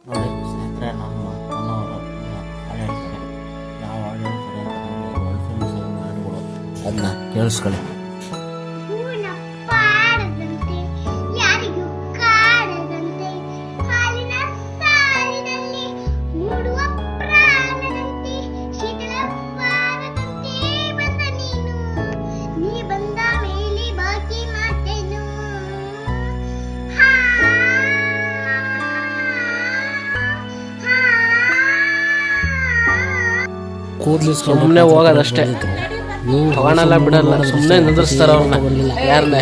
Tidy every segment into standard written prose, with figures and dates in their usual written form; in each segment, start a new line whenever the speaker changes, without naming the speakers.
ನೋಡಿ ಸ್ನೇಹಿತರೆ, ನಮ್ಮ ಅಣ್ಣವರು ಹಾಡು ಹೇಳ್ತಾರೆ. ಯಾವ ಹಾಡು ಹೇಳ್ತಾರೆ ಅಂತ ನೋಡಿ, ವರ್ಲ್ಡ್ ಫೇಮಸ್ ಹಾಡುಗಳು, ಅದನ್ನ ಕೇಳಿಸ್ಕೊಳ್ಳಿ.
ಸುಮ್ಮನೆ ಹೋಗೋದಷ್ಟೇ, ತಗೊಳಲ್ಲ ಬಿಡಲ್ಲ, ಸುಮ್ಮನೆ ನಿಂದ್ರಿಸ್ತಾರ ಅವ್ರನ್ನ. ಯಾರನ್ನ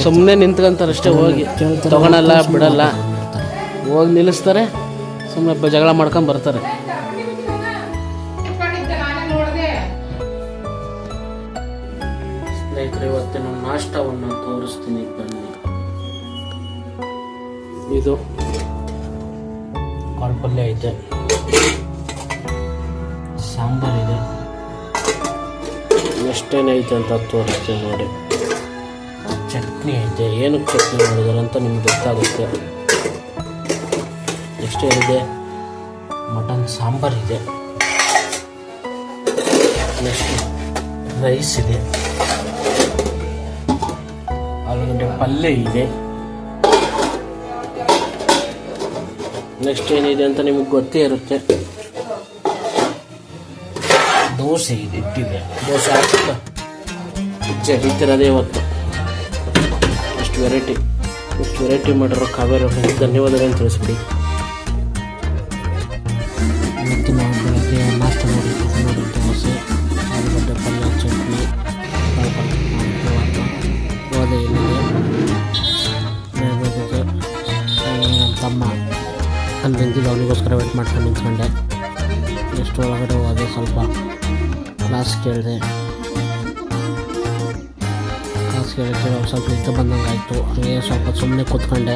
ಸುಮ್ಮನೆ ನಿಂತ್ಕೊಂತಾರಷ್ಟೇ, ಹೋಗಿ ತಗೊಳಲ್ಲ ಬಿಡಲ್ಲ, ಹೋಗಿ ನಿಲ್ಲಿಸ್ತಾರೆ, ಸುಮ್ಮನೆ ಜಗಳ ಮಾಡ್ಕೊಂಡು ಬರ್ತಾರೆ. ಸ್ನೇಹಿತರೆ, ಇವತ್ತಿನ ನಾಷ್ಟವನ್ನು ತೋರಿಸ್ತೀನಿ ಬನ್ನಿ. ಇದು ಕಾಳು ಪಲ್ಯ ಐತೆ, ಸಾಂಬಾರಿದೆ, ಎಷ್ಟೇನೈತೆ ಅಂತ ತೋರಿಸ್ತೀನಿ ನೋಡಿ. ಚಟ್ನಿ ಐತೆ, ಏನಕ್ಕೆ ಚಟ್ನಿ ಮಾಡಿದಾರೆ ಅಂತ ನಿಮ್ಗೆ ಗೊತ್ತಾಗುತ್ತೆ. ಎಷ್ಟೇನಿದೆ, ಮಟನ್ ಸಾಂಬಾರಿದೆ, ನೆಕ್ಸ್ಟ್ ರೈಸ್ ಇದೆ, ಆಲೂಗಡ್ಡೆ ಪಲ್ಯ ಇದೆ, ನೆಕ್ಸ್ಟ್ ಏನಿದೆ ಅಂತ ನಿಮಗೆ ಗೊತ್ತೇ ಇರುತ್ತೆ. ದೋಸೆ ಇದೆ, ಇಟ್ಟಿದೆ, ದೋಸೆ ಹಾಕ್ತಾ ಜಡಿತಿರೋದೇ ಇವತ್ತು. ಇಷ್ಟು ವೆರೈಟಿ ಮಾಡಿರೋ ಕಾವೇರಿ ಅವ್ರಿಗೆ ಧನ್ಯವಾದಗಳನ್ನು ತಿಳಿಸ್ಬಿಡಿ. ಇವತ್ತು ನಾವು ಬೆಳಗ್ಗೆ ನಾಷ್ಟ ನೋಡಿ ದೋಸೆ, ಆಲೂಗಡ್ಡೆ ಪಲ್ಯ, ಚಟ್ನಿ, ಹೋದೆ ಇಲ್ಲಿಗೆ. ನಮ್ಮ ತಮ್ಮ ಅಲ್ಲಿ ನಿಂತಿದ್ದು, ಅವನಿಗೋಸ್ಕರ ವೇಟ್ ಮಾಡ್ಕೊಂಡು ನಿಂತ್ಕೊಂಡೆ. ಎಷ್ಟು ಒಳಗಡೆ ಹೋದೆ, ಸ್ವಲ್ಪ ಕ್ಲಾಸ್ ಕೇಳಿದೆ. ಕ್ಲಾಸ್ ಕೇಳಿದ್ರೆ ಸ್ವಲ್ಪ ನಿದ್ದೆ ಬಂದಂಗೆ ಆಯಿತು. ಹಾಗೆ ಸ್ವಲ್ಪ ಸುಮ್ಮನೆ ಕೂತ್ಕೊಂಡೆ.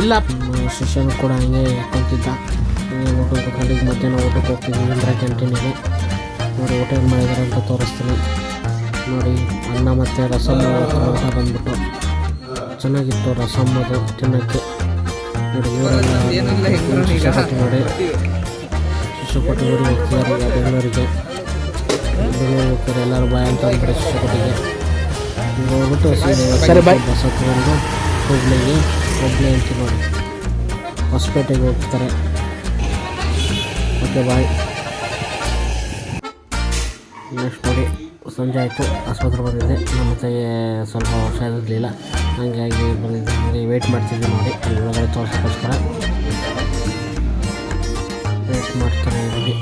ಇಲ್ಲ, ಶಿಷ್ಯನು ಕೂಡ ಹಂಗೆ ಕುಂತಿದ್ದ. ಹಂಗೆ ಊಟಕ್ಕೆ ಕೂತ್ಕೊಂಡು ಈಗ ಮಧ್ಯಾಹ್ನ ಊಟಕ್ಕೆ ಹೋಗ್ತಿದ್ವಿ ಇಂದ್ರ ಕ್ಯಾಂಟೀನಿಗೆ. ನೋಡಿ ಊಟ ಏನು ಮಾಡಿದ್ದಾರೆ ಅಂತ ತೋರಿಸ್ತೀನಿ ನೋಡಿ. ಅನ್ನ ಮತ್ತು ರಸಮ್ ಊಟ ಬಂದ್ಬಿಟ್ಟು ಚೆನ್ನಾಗಿತ್ತು. ರಸಮ್ ಅದು ತಿನ್ನೋಕ್ಕೆ ನೋಡಿ. ಶಿಕ್ಷಕಟ್ಟು ನೋಡಿ, ಶಿಕ್ಷಕಟ್ಟು ಊರಿಗೆ ಹೋಗ್ತಿದ್ದಾರೆ ಈಗ ಬೆಂಗಳೂರಿಗೆ ಹೋಗ್ತಾರೆ. ಎಲ್ಲರೂ ಬಾಯ್ ಅಂತ ಅಂದ್ಬಿಟ್ಟು ಶಿಕ್ಷಕಟ್ಟಿಗೆ ಹೋಗ್ಬಿಟ್ಟು ಸರಿ ಬಾಯ್ ಬಸ್ ಹತ್ಕೊಂಡು ಹುಬ್ಳಿ ಅಂತ ನೋಡಿ ಹೊಸಪೇಟೆಗೆ ಹೋಗ್ತಾರೆ. Okay bye. ನೆಕ್ಸ್ಟ್ ನೋಡಿ, ಸಂಜೆ ಆಯಿತು, ಆಸ್ಪತ್ರೆ ಬಂದಿದ್ದೆ. ನಮ್ಮ ತಾಯಿಗೆ ಸ್ವಲ್ಪ ಹುಷಾರಿರಲಿಲ್ಲ, ಹಾಗಾಗಿ ಬಂದಿದ್ದೆ. ಹಾಗೆ ವೆಯ್ಟ್ ಮಾಡ್ತಿದ್ದೆ ನೋಡಿ, ಅಲ್ಲಿ ಒಳಗಡೆ ತೋರಿಸೋಕ್ಕೋಸ್ಕರ ವೆಯ್ಟ್ ಮಾಡ್ತಾರೆ ನೋಡಿ.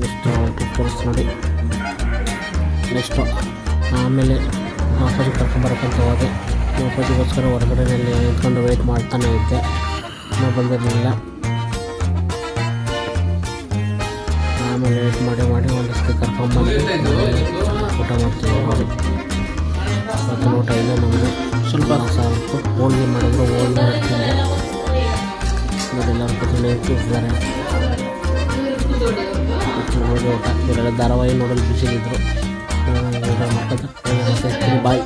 ನೆಕ್ಸ್ಟು ತೋರಿಸ್ ನೋಡಿ. ನೆಕ್ಸ್ಟು ಆಮೇಲೆ ಅಪ್ಪಾಜಿ ಕರ್ಕೊಂಬರಕ್ಕಂತ ಹೋದೆ. ಅಪ್ಪಾಜಿಗೋಸ್ಕರ ಹೊರಗಡೆಯಲ್ಲಿ ನಿಂತ್ಕೊಂಡು ವೆಯ್ಟ್ ಮಾಡ್ತಾನೆ ಇದ್ದೆ, ನಾವು ಬಂದಿರಲಿಲ್ಲ. ಆಮೇಲೆ ವೇಟ್ ಮಾಡಿ ಒಂದಷ್ಟು ಕರ್ಕೊಂಬಂದು ಊಟ ಮಾಡ್ತೀವಿ ನೋಡಿ. ಇವತ್ತಿನ ಊಟ ಇದೆ ನಮಗೆ. ಸ್ವಲ್ಪ ಸಾಕು ಹೋಳಿಗೆ ಮಾಡಿದ್ರು, ಹೋಳಿಗೆ ಮಾಡ್ತಿದ್ದೆ ನೋಡಿ. ಎಲ್ಲರೂ ಕೂತ್ಕೊಂಡು ಕೂತಿದ್ದಾರೆ. ಹೋಳಿಗೆ ಊಟ, ಇವರೆಲ್ಲ ಧಾರಾವಾಹಿ ನೋಡಲು ಬಿಸಿಲಿದ್ರು. ಊಟ ಮಾಡ್ಕೊಂಡು ಬಾಯ್.